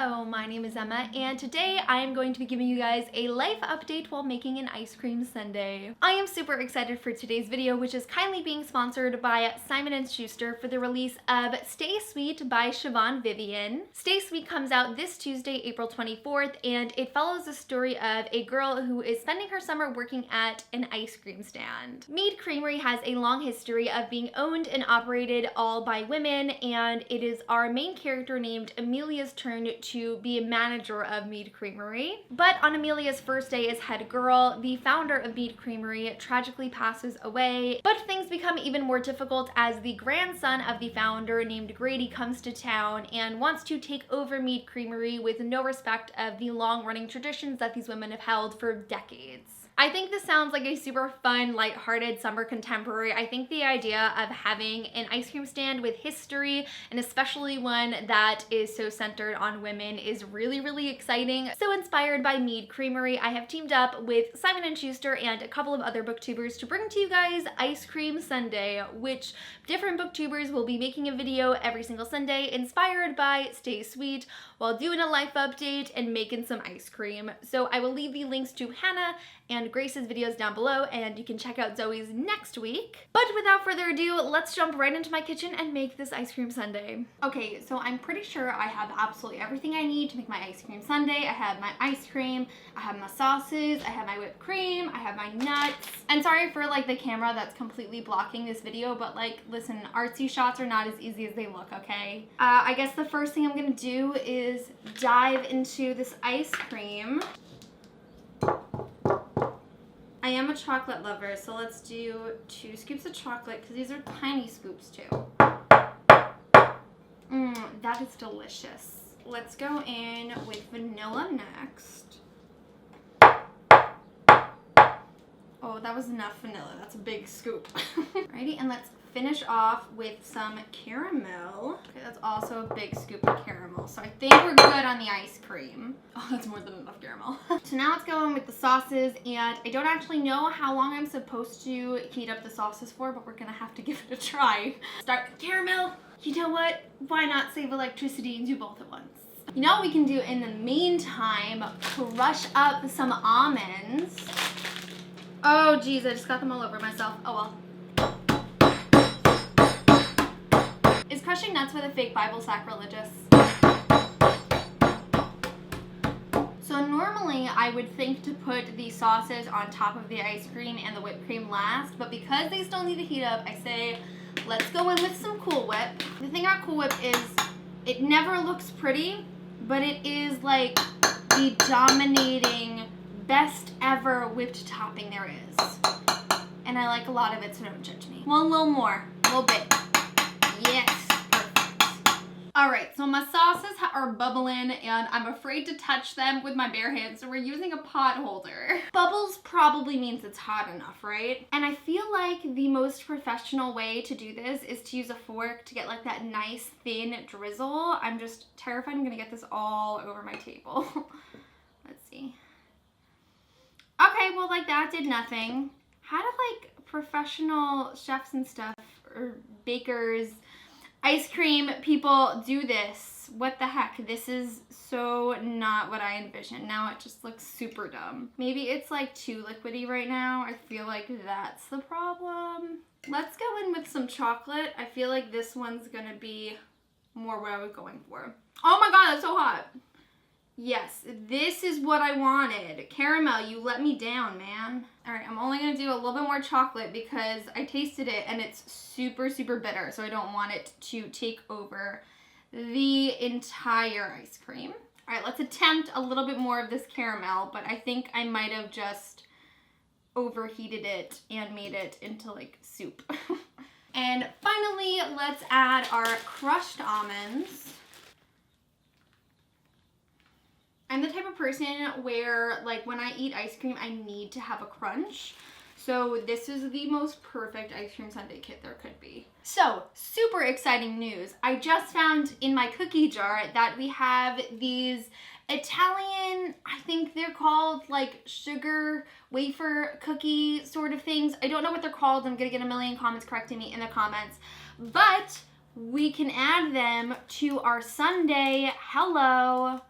Hello, my name is Emma, and today I am going to be giving you guys a life update while making an ice cream sundae. I am super excited for today's video, which is kindly being sponsored by Simon & Schuster for the release of Stay Sweet by Siobhan Vivian. Stay Sweet comes out this Tuesday, April 24th, and it follows the story of a girl who is spending her summer working at an ice cream stand. Mead Creamery has a long history of being owned and operated all by women, and it is our main character named Amelia's turn to be a manager of Mead Creamery. But on Amelia's first day as head girl, the founder of Mead Creamery tragically passes away, but things become even more difficult as the grandson of the founder named Grady comes to town and wants to take over Mead Creamery with no respect of the long-running traditions that these women have held for decades. I think this sounds like a super fun, lighthearted summer contemporary. I think the idea of having an ice cream stand with history, and especially one that is so centered on women, is really, really exciting. So inspired by Mead Creamery, I have teamed up with Simon & Schuster and a couple of other booktubers to bring to you guys Ice Cream Sunday, which different booktubers will be making a video every single Sunday inspired by Stay Sweet while doing a life update and making some ice cream. So I will leave the links to Hannah and Grace's videos down below, and you can check out Zoe's next week. But without further ado, let's jump right into my kitchen and make this ice cream sundae. Okay, so I'm pretty sure I have absolutely everything I need to make my ice cream sundae. I have my ice cream, I have my sauces, I have my whipped cream, I have my nuts. And sorry for the camera that's completely blocking this video, but listen, artsy shots are not as easy as they look, okay? I guess the first thing I'm gonna do is dive into this ice cream. I am a chocolate lover, so let's do 2 scoops of chocolate because these are tiny scoops too. That is delicious. Let's go in with vanilla next. Oh, that was enough vanilla. That's a big scoop. Alrighty, and let's finish off with some caramel. Okay, that's also a big scoop of caramel. So I think we're good on the ice cream. Oh, that's more than enough caramel. So now let's go in with the sauces, and I don't actually know how long I'm supposed to heat up the sauces for, but we're gonna have to give it a try. Start with caramel. You know what? Why not save electricity and do both at once? You know what we can do in the meantime? Crush up some almonds. Oh geez, I just got them all over myself. Oh well. Is crushing nuts with a fake Bible sacrilegious? So normally I would think to put the sauces on top of the ice cream and the whipped cream last, but because they still need to heat up, I say let's go in with some Cool Whip. The thing about Cool Whip is it never looks pretty, but it is like the dominating, best ever whipped topping there is. And I like a lot of it, so don't judge me. Well, a little more, a little bit. Yes, perfect. All right, so my sauces are bubbling and I'm afraid to touch them with my bare hands, so we're using a pot holder. Bubbles probably means it's hot enough, right? And I feel like the most professional way to do this is to use a fork to get that nice thin drizzle. I'm just terrified I'm gonna get this all over my table. Let's see. Okay, well that did nothing. How do professional chefs and stuff, or bakers, ice cream people do this? What the heck? This is so not what I envisioned. Now it just looks super dumb. Maybe it's too liquidy right now. I feel like that's the problem. Let's go in with some chocolate. I feel like this one's gonna be more what I was going for. Oh my god, that's so hot. Yes, this is what I wanted. Caramel, you let me down, man. All right, I'm only gonna do a little bit more chocolate because I tasted it and it's super, super bitter, so I don't want it to take over the entire ice cream. All right, let's attempt a little bit more of this caramel, but I think I might have just overheated it and made it into soup. And finally, let's add our crushed almonds. I'm the type of person where when I eat ice cream, I need to have a crunch. So this is the most perfect ice cream sundae kit there could be. So super exciting news. I just found in my cookie jar that we have these Italian, I think they're called sugar wafer cookie sort of things. I don't know what they're called. I'm gonna get a million comments correcting me in the comments, but we can add them to our sundae. Hello.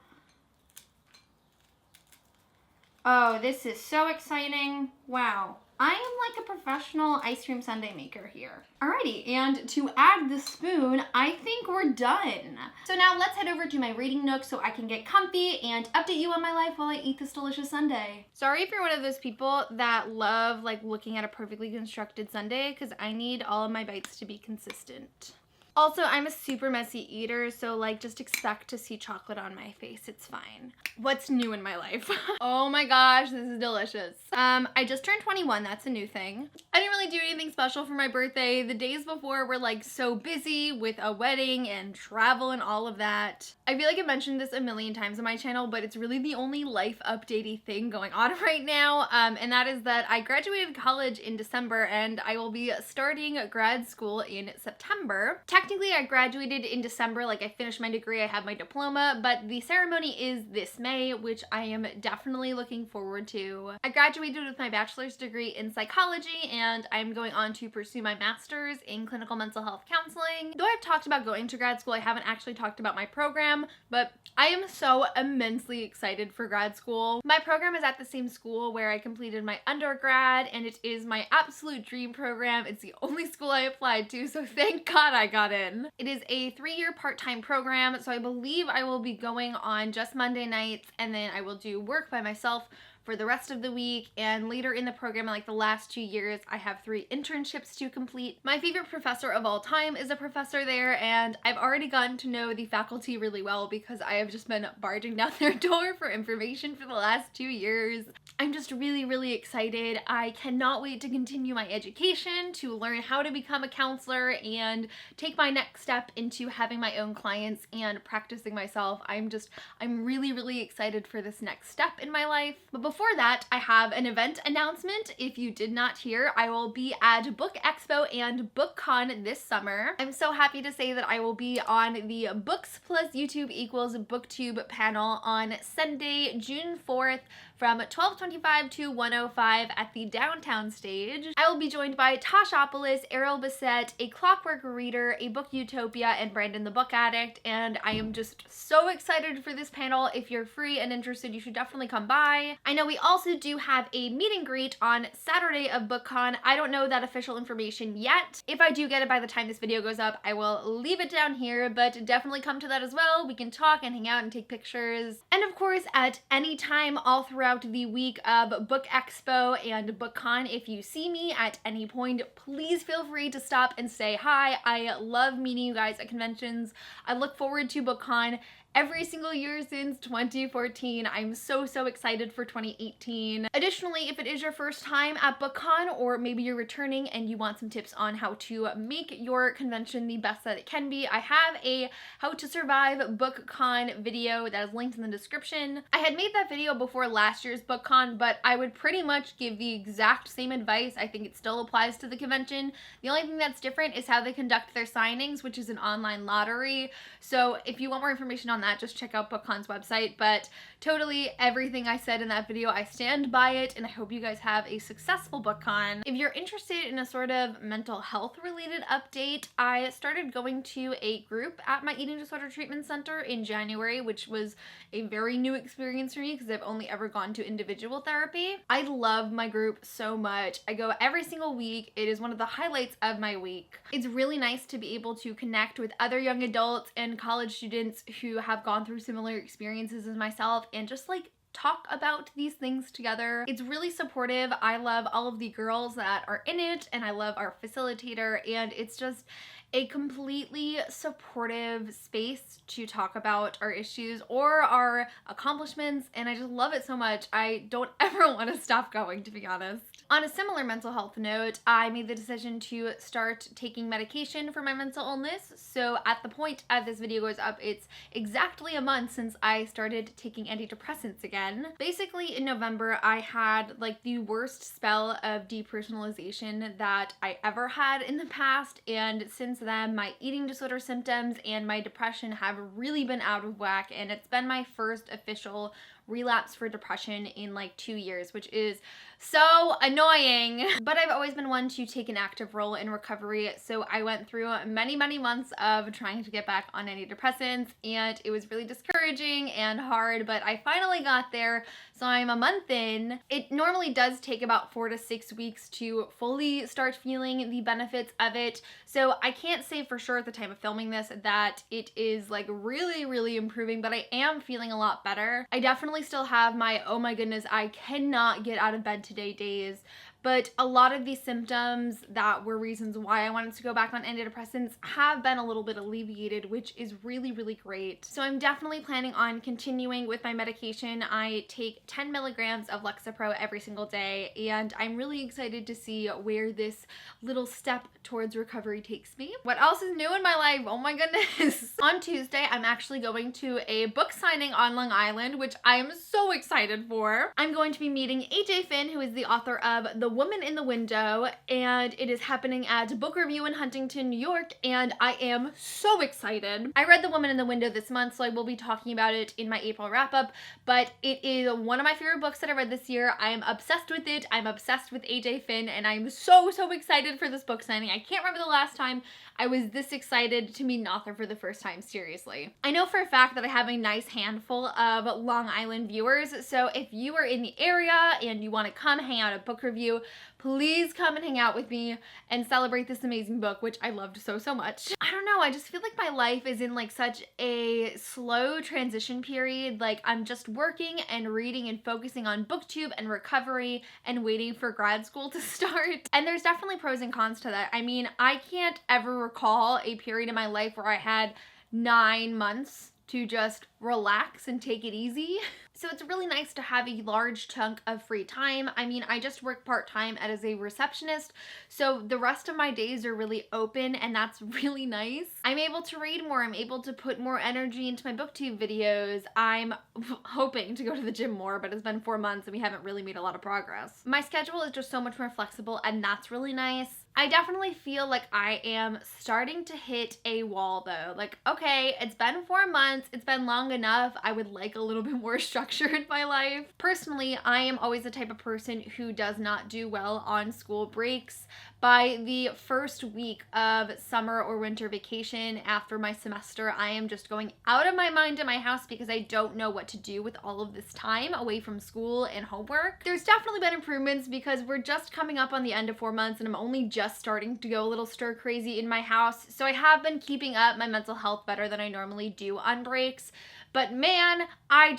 Oh, this is so exciting. Wow. I am like a professional ice cream sundae maker here. Alrighty, and to add the spoon, I think we're done. So now let's head over to my reading nook so I can get comfy and update you on my life while I eat this delicious sundae. Sorry if you're one of those people that love like looking at a perfectly constructed sundae, because I need all of my bites to be consistent. Also, I'm a super messy eater, so like just expect to see chocolate on my face. It's fine. What's new in my life? Oh my gosh, this is delicious. I just turned 21, that's a new thing. I didn't really do anything special for my birthday. The days before were like so busy with a wedding and travel and all of that. I feel like I've mentioned this a million times on my channel, but it's really the only life updatey thing going on right now. And that is that I graduated college in December and I will be starting grad school in September. Technically, I graduated in December, like I finished my degree, I have my diploma, but the ceremony is this May, which I am definitely looking forward to. I graduated with my bachelor's degree in psychology, and I'm going on to pursue my master's in clinical mental health counseling. Though I've talked about going to grad school, I haven't actually talked about my program, but I am so immensely excited for grad school. My program is at the same school where I completed my undergrad, and it is my absolute dream program. It's the only school I applied to, so thank God I got in. It is a 3-year part-time program, so I believe I will be going on just Monday nights, and then I will do work by myself for the rest of the week, and later in the program, like the last 2 years, I have 3 internships to complete. My favorite professor of all time is a professor there, and I've already gotten to know the faculty really well because I have just been barging down their door for information for the last 2 years. I'm just really excited. I cannot wait to continue my education, to learn how to become a counselor, and take my next step into having my own clients and practicing myself. I'm really excited for this next step in my life. But before that, I have an event announcement. If you did not hear, I will be at Book Expo and BookCon this summer. I'm so happy to say that I will be on the Books plus YouTube equals BookTube panel on Sunday, June 4th from 12:25 to 1:05 at the downtown stage. I will be joined by Tashopolis, Errol Bissett, A Clockwork Reader, A Book Utopia, and Brandon the Book Addict, and I am just so excited for this panel. If you're free and interested, you should definitely come by. I know we also do have a meet and greet on Saturday of BookCon. I don't know that official information yet. If I do get it by the time this video goes up, I will leave it down here, but definitely come to that as well. We can talk and hang out and take pictures. And of course, at any time all throughout the week of Book Expo and BookCon, if you see me at any point, please feel free to stop and say hi. I love meeting you guys at conventions. I look forward to BookCon every single year since 2014. I'm so excited for 2018. Additionally, if it is your first time at BookCon, or maybe you're returning and you want some tips on how to make your convention the best that it can be, I have a How to Survive BookCon video that is linked in the description. I had made that video before last year's BookCon, but I would pretty much give the exact same advice. I think it still applies to the convention. The only thing that's different is how they conduct their signings, which is an online lottery. So if you want more information on that, just check out BookCon's website. But totally everything I said in that video, I stand by it, and I hope you guys have a successful BookCon. If you're interested in a sort of mental health related update, I started going to a group at my eating disorder treatment center in January, which was a very new experience for me because I've only ever gone to individual therapy. I love my group so much. I go every single week. It is one of the highlights of my week. It's really nice to be able to connect with other young adults and college students who have gone through similar experiences as myself and just like talk about these things together. It's really supportive. I love all of the girls that are in it, and I love our facilitator, and it's just a completely supportive space to talk about our issues or our accomplishments, and I just love it so much. I don't ever want to stop going, to be honest. On a similar mental health note, I made the decision to start taking medication for my mental illness. So at the point as this video goes up, it's exactly a month since I started taking antidepressants again. Basically in November, I had like the worst spell of depersonalization that I ever had in the past, and since then my eating disorder symptoms and my depression have really been out of whack, and it's been my first official relapse for depression in like 2 years, which is so annoying. But I've always been one to take an active role in recovery, so I went through many months of trying to get back on antidepressants, and it was really discouraging and hard, but I finally got there. So I'm a month in. It normally does take about 4 to 6 weeks to fully start feeling the benefits of it, so I can't say for sure at the time of filming this that it is like really improving, but I am feeling a lot better. I definitely still have my oh my goodness, I cannot get out of bed today days, but a lot of these symptoms that were reasons why I wanted to go back on antidepressants have been a little bit alleviated, which is really great. So I'm definitely planning on continuing with my medication. I take 10 milligrams of Lexapro every single day, and I'm really excited to see where this little step towards recovery takes me. What else is new in my life? Oh my goodness. On Tuesday, I'm actually going to a book signing on Long Island, which I am so excited for. I'm going to be meeting AJ Finn, who is the author of The Woman in the Window, and it is happening at Book Review in Huntington, New York, and I am so excited. I read The Woman in the Window this month, so I will be talking about it in my April wrap-up, but it is one of my favorite books that I read this year. I am obsessed with it. I'm obsessed with AJ Finn, and I'm so excited for this book signing. I can't remember the last time I was this excited to meet an author for the first time, seriously. I know for a fact that I have a nice handful of Long Island viewers, so if you are in the area and you want to come hang out at Book Review, please come and hang out with me and celebrate this amazing book, which I loved so much. I don't know, I just feel like my life is in like such a slow transition period. Like I'm just working and reading and focusing on booktube and recovery and waiting for grad school to start. And there's definitely pros and cons to that. I mean, I can't ever recall a period in my life where I had 9 months to just relax and take it easy. So it's really nice to have a large chunk of free time. I mean, I just work part-time as a receptionist, so the rest of my days are really open, and that's really nice. I'm able to read more. I'm able to put more energy into my booktube videos. I'm hoping to go to the gym more, but it's been 4 months and we haven't really made a lot of progress. My schedule is just so much more flexible, and that's really nice. I definitely feel like I am starting to hit a wall though. Like, okay, it's been 4 months, it's been long enough. I would like a little bit more structure in my life. Personally, I am always the type of person who does not do well on school breaks. By the first week of summer or winter vacation after my semester, I am just going out of my mind in my house because I don't know what to do with all of this time away from school and homework. There's definitely been improvements because we're just coming up on the end of 4 months and I'm only just starting to go a little stir crazy in my house. So I have been keeping up my mental health better than I normally do on breaks. But man, I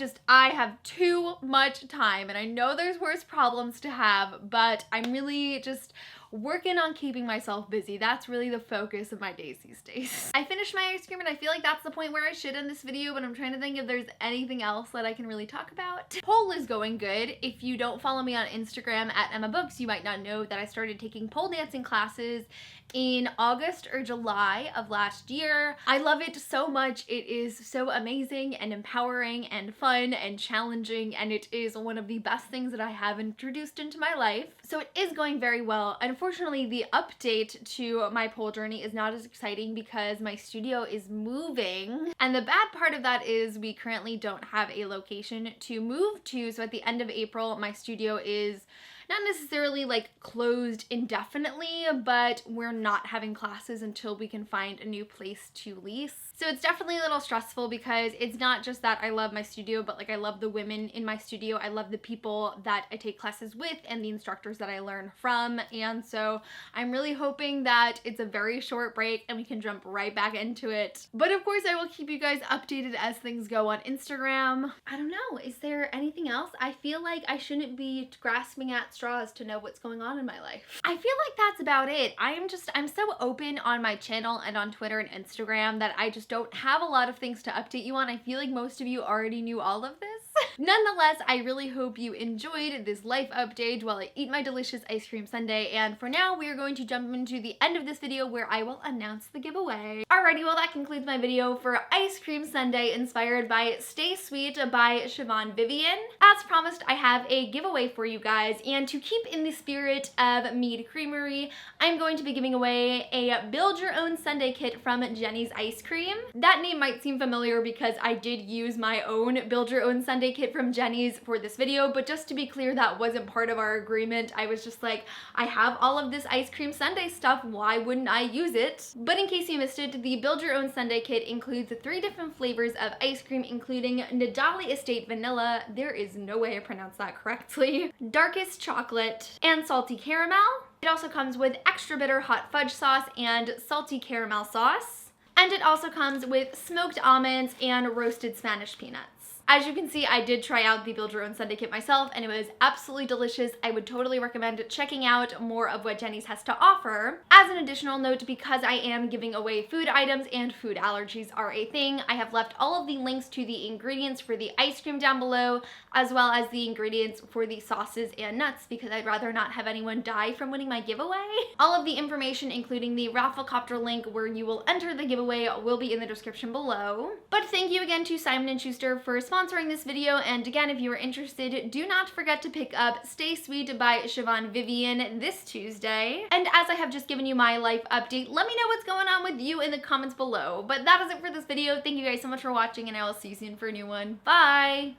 have too much time, and I know there's worse problems to have, but I'm really just working on keeping myself busy. That's really the focus of my days these days. I finished my ice cream, and I feel like that's the point where I should end this video, but I'm trying to think if there's anything else that I can really talk about. Pole is going good. If you don't follow me on Instagram at emmmabooks, you might not know that I started taking pole dancing classes in August or July of last year. I love it so much. It is so amazing and empowering and fun and challenging, and it is one of the best things that I have introduced into my life. So it is going very well. Unfortunately, the update to my pole journey is not as exciting because my studio is moving. And the bad part of that is we currently don't have a location to move to. So at the end of April, my studio is not necessarily like closed indefinitely, but we're not having classes until we can find a new place to lease. So it's definitely a little stressful because it's not just that I love my studio, but like I love the women in my studio. I love the people that I take classes with and the instructors that I learn from. And so I'm really hoping that it's a very short break and we can jump right back into it. But of course I will keep you guys updated as things go on Instagram. I don't know, is there anything else? I feel like I shouldn't be grasping at straws to know what's going on in my life. I feel like that's about it. I'm so open on my channel and on Twitter and Instagram that I just don't have a lot of things to update you on. I feel like most of you already knew all of this. Nonetheless, I really hope you enjoyed this life update while I eat my delicious ice cream sundae, and for now we are going to jump into the end of this video where I will announce the giveaway. Alrighty, well that concludes my video for ice cream sundae inspired by Stay Sweet by Siobhan Vivian. As promised, I have a giveaway for you guys, and to keep in the spirit of Mead Creamery, I'm going to be giving away a Build Your Own Sundae kit from Jeni's Ice Cream. That name might seem familiar because I did use my own Build Your Own Sundae kit kit from Jeni's for this video, but just to be clear, that wasn't part of our agreement. I was just like, I have all of this ice cream sundae stuff, why wouldn't I use it? But in case you missed it, the Build Your Own Sundae kit includes 3 different flavors of ice cream, including Nadali Estate Vanilla, there is no way I pronounced that correctly, Darkest Chocolate, and Salty Caramel. It also comes with extra bitter hot fudge sauce and salty caramel sauce. And it also comes with smoked almonds and roasted Spanish peanuts. As you can see, I did try out the Build Your Own Sundae kit myself, and it was absolutely delicious. I would totally recommend checking out more of what Jeni's has to offer. As an additional note, because I am giving away food items and food allergies are a thing, I have left all of the links to the ingredients for the ice cream down below, as well as the ingredients for the sauces and nuts, because I'd rather not have anyone die from winning my giveaway. All of the information, including the Rafflecopter link where you will enter the giveaway, will be in the description below. But thank you again to Simon & Schuster for sponsoring this video, and again, if you are interested, do not forget to pick up Stay Sweet by Siobhan Vivian this Tuesday. And as I have just given you my life update, let me know what's going on with you in the comments below. But that is it for this video. Thank you guys so much for watching, and I will see you soon for a new one. Bye!